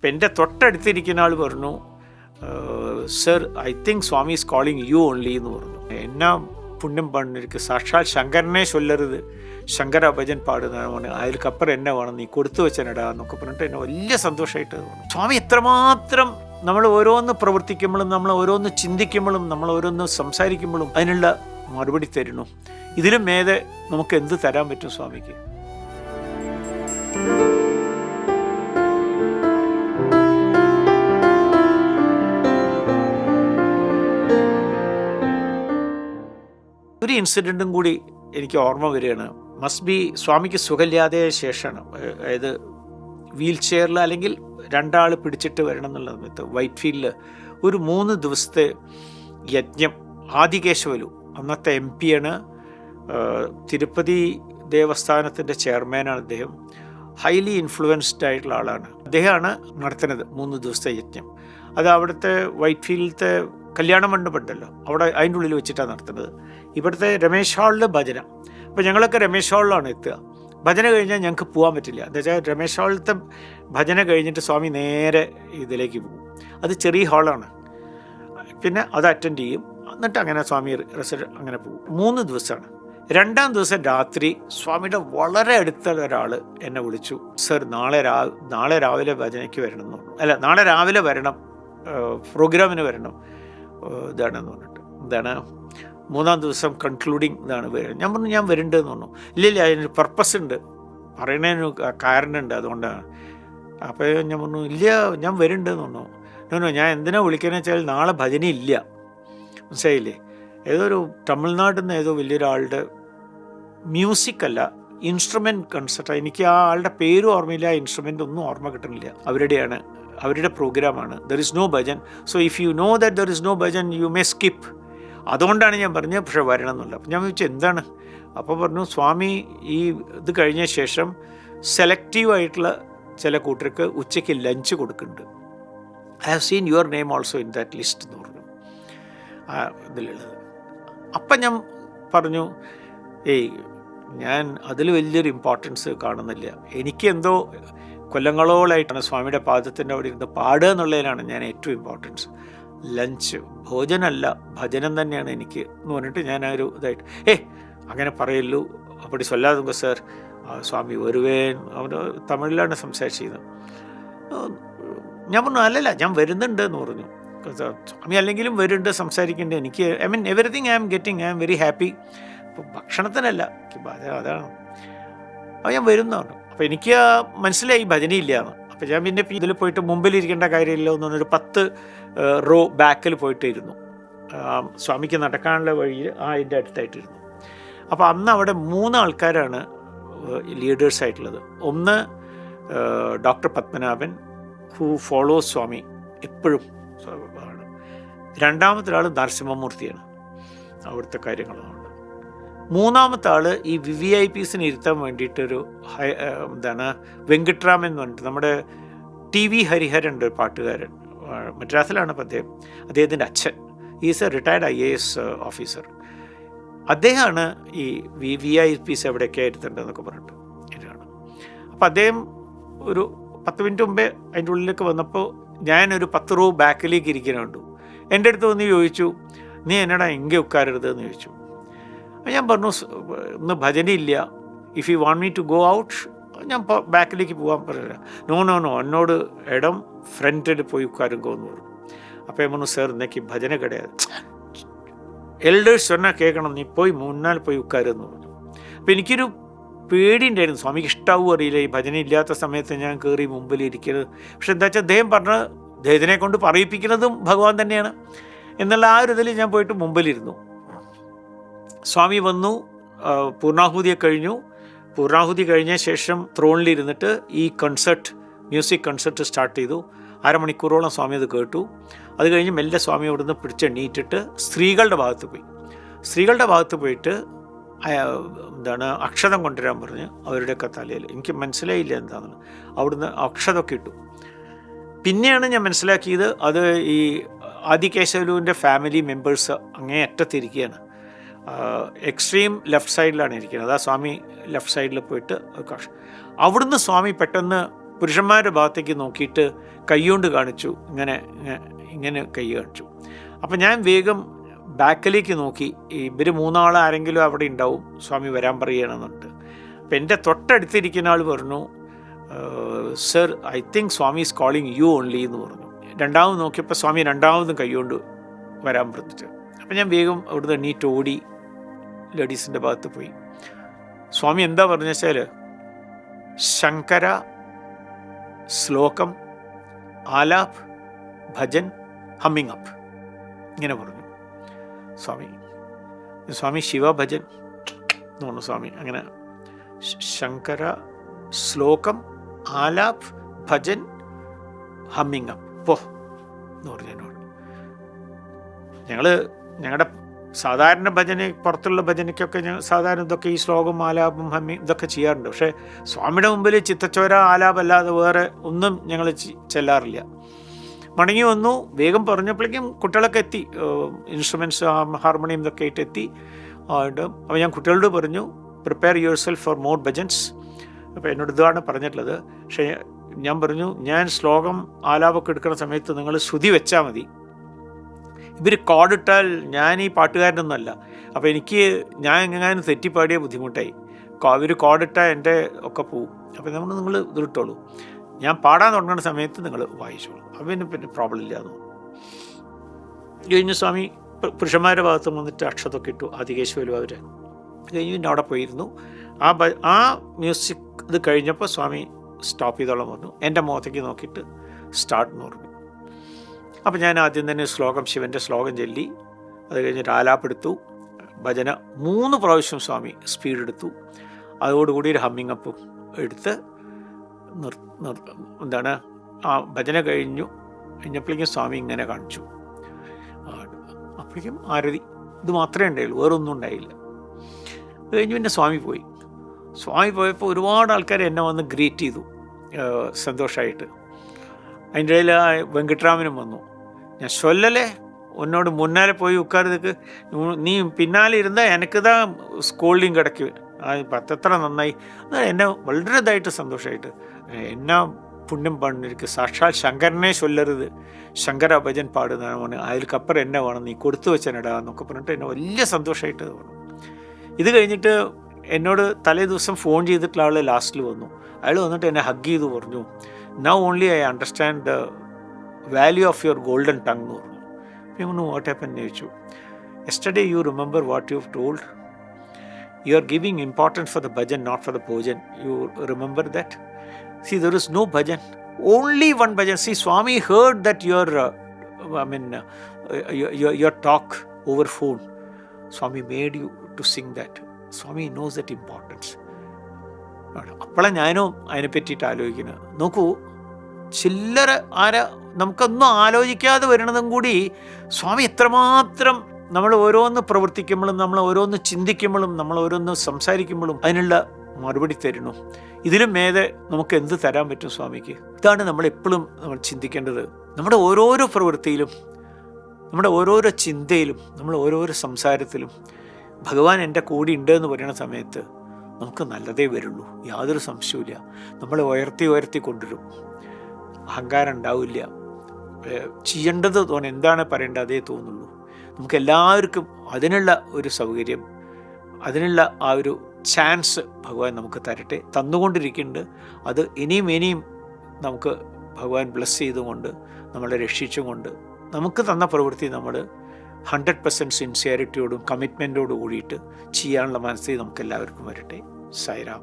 അപ്പം എൻ്റെ തൊട്ടടുത്തിരിക്കുന്ന ആൾ പറഞ്ഞു, sir I think Swami is calling you only എന്ന് പറഞ്ഞു. എന്നാ പുണ്യം பண்ணிருக்கு, സാക്ഷാൽ ശങ്കരനെ ചൊല്ലരുത്, ശങ്കര ഭജൻ പാടുന്നതാണ്, അതിൽക്കപ്പുറം എന്നെ വേണം, നീ കൊടുത്തു വെച്ചനടാ എന്നൊക്കെ പറഞ്ഞിട്ട് എന്നെ വലിയ സന്തോഷമായിട്ട് തോന്നി. സ്വാമി എത്രമാത്രം നമ്മൾ ഓരോന്ന് പ്രവർത്തിക്കുമ്പോഴും, നമ്മൾ ഓരോന്ന് ചിന്തിക്കുമ്പോഴും, നമ്മൾ ഓരോന്ന് സംസാരിക്കുമ്പോഴും അതിനുള്ള മറുപടി തരുന്നു. ഇതിലും മേലെ നമുക്ക് എന്ത് തരാൻ പറ്റും സ്വാമിക്ക്? ഒരു ഇൻസിഡൻറ്റും കൂടി എനിക്ക് ഓർമ്മ വരികയാണ്. മസ്റ്റ് ബി സ്വാമിക്ക് സുഖമില്ലാതെ ശേഷമാണ്, അതായത് വീൽ ചെയറിൽ അല്ലെങ്കിൽ രണ്ടാൾ പിടിച്ചിട്ട് വരണം എന്നുള്ള സമയത്ത് വൈറ്റ് ഫീൽഡിൽ ഒരു 3 ദിവസത്തെ യജ്ഞം. ആദികേശവലു അന്നത്തെ MP ആണ്, തിരുപ്പതി ദേവസ്ഥാനത്തിൻ്റെ ചെയർമാനാണ് അദ്ദേഹം. ഹൈലി ഇൻഫ്ലുവൻസ്ഡ് ആയിട്ടുള്ള ആളാണ്. അദ്ദേഹമാണ് നടത്തുന്നത് 3 ദിവസത്തെ യജ്ഞം. അത് അവിടുത്തെ വൈറ്റ് ഫീൽഡിലത്തെ കല്യാണ മണ്ഡപമുണ്ടല്ലോ, അവിടെ അതിൻ്റെ ഉള്ളിൽ വെച്ചിട്ടാണ് നടത്തുന്നത്. ഇവിടുത്തെ രമേശ് ഹാളിൽ ഭജന. അപ്പോൾ ഞങ്ങളൊക്കെ രമേശ് ഹാളിലാണ് എത്തുക. ഭജന കഴിഞ്ഞാൽ ഞങ്ങൾക്ക് പോകാൻ പറ്റില്ല. എന്താ വെച്ചാൽ രമേശ് ഹാളിലത്തെ ഭജന കഴിഞ്ഞിട്ട് സ്വാമി നേരെ ഇതിലേക്ക് പോകും. അത് ചെറിയ ഹാളാണ്. പിന്നെ അത് അറ്റൻഡ് ചെയ്യും. എന്നിട്ട് അങ്ങനെ സ്വാമി അങ്ങനെ പോകും. 3 ദിവസമാണ്. 2-ാം ദിവസം രാത്രി സ്വാമിയുടെ വളരെ അടുത്തുള്ള ഒരാൾ എന്നെ വിളിച്ചു, സർ നാളെ രാവിലെ ഭജനയ്ക്ക് വരണം എന്ന് പറഞ്ഞു. അല്ല, നാളെ രാവിലെ വരണം, പ്രോഗ്രാമിന് വരണം ഇതാണെന്ന് പറഞ്ഞിട്ട്. എന്താണ് 3-ാം ദിവസം കൺക്ലൂഡിങ് ഇതാണ് വരുന്നത്. ഞാൻ പറഞ്ഞു ഞാൻ വരുന്നുണ്ടെന്ന് പറഞ്ഞു. ഇല്ല അതിനൊരു പർപ്പസ് ഉണ്ട്, പറയണതിന് കാരണമുണ്ട്, അതുകൊണ്ടാണ്. അപ്പോൾ ഞാൻ പറഞ്ഞു ഇല്ല ഞാൻ വരുന്നുണ്ടെന്ന് പറഞ്ഞു. ഞാൻ എന്തിനാ വിളിക്കുന്നത് വെച്ചാൽ നാളെ ഭജന ഇല്ല, മനസ്സിലായില്ലേ? ഏതൊരു തമിഴ്നാട്ടിൽ നിന്ന് ഏതോ വലിയൊരാളുടെ മ്യൂസിക് അല്ല, ഇൻസ്ട്രുമെൻറ്റ് കൺസേർട്ടാണ്. എനിക്ക് ആ ആളുടെ പേരും ഓർമ്മയില്ല, ഇൻസ്ട്രുമെൻ്റ് ഒന്നും ഓർമ്മ കിട്ടുന്നില്ല. അവരുടെ പ്രോഗ്രാമാണ്. There is no bhajan. So if you know that there is no bhajan you may skip. അതുകൊണ്ടാണ് ഞാൻ പറഞ്ഞത്, പക്ഷേ വരണം എന്നുള്ളത്. അപ്പം ഞാൻ ചോദിച്ചു എന്താണ്? അപ്പോൾ പറഞ്ഞു സ്വാമി ഈ ഇത് കഴിഞ്ഞ ശേഷം സെലക്റ്റീവായിട്ടുള്ള ചില കൂട്ടർക്ക് ഉച്ചയ്ക്ക് ലഞ്ച് കൊടുക്കുന്നുണ്ട്. I have seen your name also in that list എന്ന് പറഞ്ഞു ഇതിലുള്ളത്. അപ്പം ഞാൻ പറഞ്ഞു ഞാൻ അതിൽ വലിയൊരു ഇമ്പോർട്ടൻസ് കാണുന്നില്ല. എനിക്ക് എന്തോ കൊല്ലങ്ങളോളായിട്ടാണ് സ്വാമിയുടെ പാദത്തിൻ്റെ അവിടെ ഇരുന്ന് പാടുക എന്നുള്ളതിനാണ് ഞാൻ ഏറ്റവും ഇമ്പോർട്ടൻസ്. ലഞ്ച് ഭോജനമല്ല, ഭജനം തന്നെയാണ് എനിക്ക് എന്ന് പറഞ്ഞിട്ട് ഞാൻ ആ ഒരു ഇതായിട്ട് അങ്ങനെ പറയല്ലു, അപ്പടി സൊല്ലാതുങ്ക സർ, സ്വാമി വരുവേൻ, അവർ തമിഴിലാണ് സംസാരിച്ചത്. ഞാൻ പറഞ്ഞു അല്ലല്ല ഞാൻ വരുന്നുണ്ട് എന്ന് പറഞ്ഞു. സ്വാമി അല്ലെങ്കിലും വരുന്നുണ്ട്, സംസാരിക്കുന്നുണ്ട്. എനിക്ക് everything I am very happy. ഇപ്പോൾ ഭക്ഷണത്തിനല്ല, അതാണ്. അപ്പോൾ ഞാൻ വരുന്നതാണ്. അപ്പോൾ എനിക്ക് മനസ്സിലായി ഭജനയില്ല എന്ന്. അപ്പോൾ ഞാൻ പിന്നെ ഇതിൽ പോയിട്ട് മുമ്പിലിരിക്കേണ്ട കാര്യമില്ല എന്ന് പറഞ്ഞൊരു 10 റോ ബാക്കിൽ പോയിട്ടിരുന്നു. സ്വാമിക്ക് നടക്കാനുള്ള വഴിയിൽ അതിൻ്റെ അടുത്തായിട്ടിരുന്നു. അപ്പോൾ അന്ന് അവിടെ 3 ആൾക്കാരാണ് ലീഡേഴ്സായിട്ടുള്ളത്. ഒന്ന് ഡോക്ടർ പത്മനാഭൻ, ഹു ഫോളോസ് സ്വാമി എപ്പോഴും ആണ്. 2-ാമത്തെ ആൾ നരസിംഹമൂർത്തിയാണ്, അവിടുത്തെ കാര്യങ്ങളുണ്ട്. 3-ാമത്തെ ആൾ ഈ VVIPs ഇരുത്താൻ വേണ്ടിയിട്ടൊരു വെങ്കിട്ടറാമൻ എന്ന് പറഞ്ഞിട്ട് നമ്മുടെ TV ഹരിഹരൻ ഉണ്ട്, ഒരു പാട്ടുകാരൻ, മദ്രാസിലാണ്. അപ്പം അദ്ദേഹത്തിൻ്റെ അച്ഛൻ is A retired IAS officer. അദ്ദേഹമാണ് ഈ VVIPs എവിടെയൊക്കെ ഇരുത്തേണ്ടതെന്നൊക്കെ പറഞ്ഞിട്ട് ഇതാണ്. അപ്പോൾ അദ്ദേഹം ഒരു 10 മിനിറ്റ് മുമ്പേ അതിൻ്റെ ഉള്ളിലേക്ക് വന്നപ്പോൾ ഞാനൊരു 10 റോ ബാക്കിലേക്ക് ഇരിക്കുന്നുണ്ട്. എൻ്റെ അടുത്ത് വന്ന് ചോദിച്ചു, നീ എന്നടാ എங்கே ഉட்காരരുത് എന്ന് ചോദിച്ചു. ഞാൻ പറഞ്ഞു ഇന്ന് ഭജനയില്ല, if you want me to go out ഞാൻ ബാക്കിലേക്ക് പോകാൻ പറഞ്ഞില്ല. നോ എന്നോട് ഇടം ഫ്രണ്ടിൽ പോയി ഉட்காருங்கോ എന്ന് പറഞ്ഞു. അപ്പോൾ ഞാൻ പറഞ്ഞു സാർ ഇന്നേക്ക് ഭജന കിടയാതെ, എൽഡേഴ്സ് சொன்னால் കേൾക്കണം, നീ പോയി മുന്നാൽ പോയി ഉட்காരുന്ന് പറഞ്ഞു. അപ്പോൾ എനിക്കൊരു പേടിയുണ്ടായിരുന്നു, സ്വാമിക്ക് ഇഷ്ടാവും അറിയില്ല ഈ ഭജന ഇല്ലാത്ത സമയത്ത് ഞാൻ കയറി മുമ്പിൽ ഇരിക്കുന്നത്. പക്ഷെ എന്താ വെച്ചാൽ അദ്ദേഹത്തിനെ കൊണ്ട് പറയിപ്പിക്കുന്നതും ഭഗവാൻ തന്നെയാണ് എന്നുള്ള ആ ഒരു ഇതിൽ ഞാൻ പോയിട്ട് മുമ്പിലിരുന്നു. സ്വാമി വന്നു, പൂർണ്ണാഹുതിയെ കഴിഞ്ഞു. പൂർണ്ണാഹുതി കഴിഞ്ഞ ശേഷം ത്രോണിലിരുന്നിട്ട് ഈ മ്യൂസിക് കൺസേർട്ട് സ്റ്റാർട്ട് ചെയ്തു. 1/2 മണിക്കൂറോളം സ്വാമി അത് കേട്ടു. അത് കഴിഞ്ഞ് മെല്ലെ സ്വാമി അവിടുന്ന് പിടിച്ചെണ്ണീറ്റിട്ട് സ്ത്രീകളുടെ ഭാഗത്ത് പോയിട്ട് അക്ഷതം കൊണ്ടുവരാൻ പറഞ്ഞ് അവരുടെയൊക്കെ തലയിൽ. എനിക്ക് മനസ്സിലായില്ല എന്താണെന്ന്. അവിടുന്ന് അക്ഷതമൊക്കെ ഇട്ടു. പിന്നെയാണ് ഞാൻ മനസ്സിലാക്കിയത് അത് ഈ ആദികേശവലുവിൻ്റെ ഫാമിലി മെമ്പേഴ്സ് അങ്ങേ അറ്റത്തിരിക്കുകയാണ്. എക്സ്ട്രീം ലെഫ്റ്റ് സൈഡിലാണ് ഇരിക്കുന്നത്. അതാ സ്വാമി ലെഫ്റ്റ് സൈഡിൽ പോയിട്ട് അവിടുന്ന് സ്വാമി പെട്ടെന്ന് പുരുഷന്മാരുടെ ഭാഗത്തേക്ക് നോക്കിയിട്ട് കൈകൊണ്ട് കാണിച്ചു, ഇങ്ങനെ കൈ കാണിച്ചു. അപ്പം ഞാൻ വേഗം ബാക്കിലേക്ക് നോക്കി, ഇവർ മൂന്നാൾ ആരെങ്കിലും അവിടെ ഉണ്ടാവും, സ്വാമി വരാൻ പറയണമെന്നുണ്ട്. അപ്പം എൻ്റെ തൊട്ടടുത്തിരിക്കുന്ന ആൾ പറഞ്ഞു, sir I think Swami is calling you only എന്ന് പറഞ്ഞു. രണ്ടാമത് നോക്കിയപ്പോൾ സ്വാമി രണ്ടാമതും കൈകൊണ്ട് വരാൻ പറഞ്ഞിട്ട്. അപ്പം ഞാൻ വേഗം അവിടുന്ന് എണീറ്റ് ഓടി ലേഡീസിൻ്റെ ഭാഗത്ത് പോയി. സ്വാമി എന്താ പറഞ്ഞു വെച്ചാൽ, ശങ്കര ശ്ലോകം ആലാപ് ഭജൻ ഹമ്മിങ് അപ്പ് ഇങ്ങനെ പറഞ്ഞു സ്വാമി ശിവഭജൻ എന്ന് പറഞ്ഞു സ്വാമി. അങ്ങനെ ശങ്കര ശ്ലോകം ആലാപ് ഭജൻ ഹമ്മിങ് അപ്പ് പോ എന്ന് പറഞ്ഞു എന്നോട്. ഞങ്ങളുടെ സാധാരണ പുറത്തുള്ള ഭജനയ്ക്കൊക്കെ സാധാരണ ഇതൊക്കെ ഈ ശ്ലോകം ആലാപം ഹമ്മി ഇതൊക്കെ ചെയ്യാറുണ്ട്. പക്ഷേ സ്വാമിയുടെ മുമ്പിൽ ചിത്തച്ചോര ആലാപം അല്ലാതെ വേറെ ഒന്നും ഞങ്ങൾ ചെല്ലാറില്ല. മടങ്ങി വന്നു, വേഗം പറഞ്ഞപ്പോഴേക്കും കുട്ടികളൊക്കെ എത്തി, ഇൻസ്ട്രുമെൻറ്റ്സ് ഹാർമോണിയം ഇതൊക്കെ ആയിട്ട് എത്തി. അപ്പോൾ ഞാൻ കുട്ടികളോട് പറഞ്ഞു, prepare your self for more bhajans. അപ്പോൾ എന്നോട് ഇതാണ് പറഞ്ഞിട്ടുള്ളത്. പക്ഷേ ഞാൻ പറഞ്ഞു, ഞാൻ ശ്ലോകം ആലാപമൊക്കെ എടുക്കുന്ന സമയത്ത് നിങ്ങൾ ശ്രുതി വെച്ചാൽ മതി. ഇവർ കോഡിട്ടാൽ ഞാൻ ഈ പാട്ടുകാരനൊന്നുമല്ല. അപ്പോൾ ഞാൻ എങ്ങാനും തെറ്റിപ്പാടിയ ബുദ്ധിമുട്ടായി. ഇവർ കോഡിട്ടാൽ എൻ്റെ ഒക്കെ പോവും. അപ്പോൾ നിങ്ങൾ ഇതിട്ടോളൂ, ഞാൻ പാടാൻ തുടങ്ങുന്ന സമയത്ത് നിങ്ങൾ വായിച്ചോളൂ, അപ്പം പിന്നെ പ്രോബ്ലം ഇല്ലാന്ന് കഴിഞ്ഞു. സ്വാമി പുരുഷന്മാരുടെ ഭാഗത്ത് വന്നിട്ട് അക്ഷതൊക്കെ ഇട്ടു, ആദികേശ്വരും അവർ കഴിഞ്ഞ് പിന്നെ അവിടെ പോയിരുന്നു. ആ മ്യൂസിക് ഇത് കഴിഞ്ഞപ്പോൾ സ്വാമി സ്റ്റോപ്പ് ചെയ്തോളം പറഞ്ഞു. എൻ്റെ മുഖത്തേക്ക് നോക്കിയിട്ട് സ്റ്റാർട്ട് എന്ന് പറഞ്ഞു. അപ്പം ഞാൻ ആദ്യം തന്നെ ശിവൻ്റെ ശ്ലോകം ചൊല്ലി, അത് കഴിഞ്ഞിട്ട് ആലാപ്പെടുത്തു. ഭജന 3 പ്രാവശ്യം സ്വാമി സ്പീഡ് എടുത്തു. അതോടുകൂടി ഒരു ഹമ്മിങ് അപ്പും എടുത്ത് ആ ഭജന കഴിഞ്ഞപ്പോഴേക്കും സ്വാമി ഇങ്ങനെ കാണിച്ചു. അപ്പോഴേക്കും ആരതി ഇത് മാത്രമേ ഉണ്ടായുള്ളൂ, വേറൊന്നും ഉണ്ടായില്ല. കഴിഞ്ഞ് പിന്നെ സ്വാമി പോയപ്പോൾ ഒരുപാട് ആൾക്കാർ എന്നെ വന്ന് ഗ്രീറ്റ് ചെയ്തു സന്തോഷമായിട്ട്. അതിൻ്റെ ഇടയിൽ വെങ്കിട്ടരാമനും വന്നു. ഞാൻ ചൊല്ലലേ ഉന്നോട് മുന്നാലെ പോയി ഉட்கார்றதுக்கு നീ പിന്നാലെ ഇരുന്നാൽ എനിക്കിതാ സ്കോൾഡിങ് കിടക്കി. എത്ര നന്നായി, എന്നെ വളരെ ഇതായിട്ട് സന്തോഷമായിട്ട് എന്നാ പുണ്യം പണിരിക്കും, സാക്ഷാൽ ശങ്കരനെ ചൊല്ലരുത്, ശങ്കര ഭജൻ പാടുന്നതാണ് മോനെ, അതിൽക്കപ്പുറം എന്നെ വേണം, നീ കൊടുത്തു വെച്ചെന്നിടാ എന്നൊക്കെ പറഞ്ഞിട്ട് എന്നെ വലിയ സന്തോഷമായിട്ട് തോന്നും. ഇത് കഴിഞ്ഞിട്ട് എന്നോട് തലേ ദിവസം ഫോൺ ചെയ്തിട്ടുള്ള ആൾ ലാസ്റ്റിൽ വന്നു. അയാൾ വന്നിട്ട് എന്നെ ഹഗ് ചെയ്തു പറഞ്ഞു, now only I understand the value of your golden tongue എന്ന് പറഞ്ഞു. പിന്നെ വാട്ട് ഹാപ്പൻ എന്ന് ചോദിച്ചു. Yesterday you remember what you have told, you are giving importance for the bhajan, not for the bhojan. You remember that? See, there is no bhajan, only one bhajan. See, Swami heard that your talk over phone. Swami made you to sing that. Swami knows that importance. അപ്പോഴാണ് ഞാനും അതിനെ പറ്റിയിട്ട് ആലോചിക്കുന്നത്. നോക്കൂ, ചില്ലറ നമുക്കൊന്നും ആലോചിക്കാതെ വരണതും കൂടി സ്വാമി എത്രമാത്രം നമ്മൾ ഓരോന്ന് പ്രവർത്തിക്കുമ്പോഴും നമ്മൾ ഓരോന്ന് ചിന്തിക്കുമ്പോഴും നമ്മൾ ഓരോന്ന് സംസാരിക്കുമ്പോഴും അതിനുള്ള മറുപടി തരണു. ഇതിലും മേലെ നമുക്ക് എന്ത് തരാൻ പറ്റും സ്വാമിക്ക്? ഇതാണ് നമ്മളെപ്പോഴും നമ്മൾ ചിന്തിക്കേണ്ടത്. നമ്മുടെ ഓരോരോ പ്രവൃത്തിയിലും, നമ്മുടെ ഓരോരോ ചിന്തയിലും, നമ്മൾ ഓരോരോ സംസാരത്തിലും ഭഗവാൻ എൻ്റെ കൂടെ ഉണ്ട് എന്ന് പറയുന്ന സമയത്ത് നമുക്ക് നല്ലതേ വരുള്ളൂ, യാതൊരു സംശയവുമില്ല. നമ്മളെ ഉയർത്തി കൊണ്ടുവരും. അഹങ്കാരം ഉണ്ടാവില്ല. ചെയ്യേണ്ടത് എന്താണ് പറയേണ്ടത് അതേ തോന്നുള്ളൂ. നമുക്ക് എല്ലാവർക്കും അതിനുള്ള ഒരു സൗകര്യം, അതിനുള്ള ആ ഒരു ചാൻസ് ഭഗവാൻ നമുക്ക് തരട്ടെ, തന്നുകൊണ്ടിരിക്കുന്നുണ്ട്. അത് ഇനിയും നമുക്ക് ഭഗവാൻ ബ്ലെസ് ചെയ്തുകൊണ്ട് നമ്മളെ രക്ഷിച്ചുകൊണ്ട് നമുക്ക് തന്ന പ്രവൃത്തി നമ്മൾ 100% സിൻസിയറിറ്റിയോടും കമ്മിറ്റ്മെൻറ്റോടും കൂടിയിട്ട് ചെയ്യാനുള്ള മനസ്സിൽ നമുക്ക് എല്ലാവർക്കും വരട്ടെ. സായിറാം.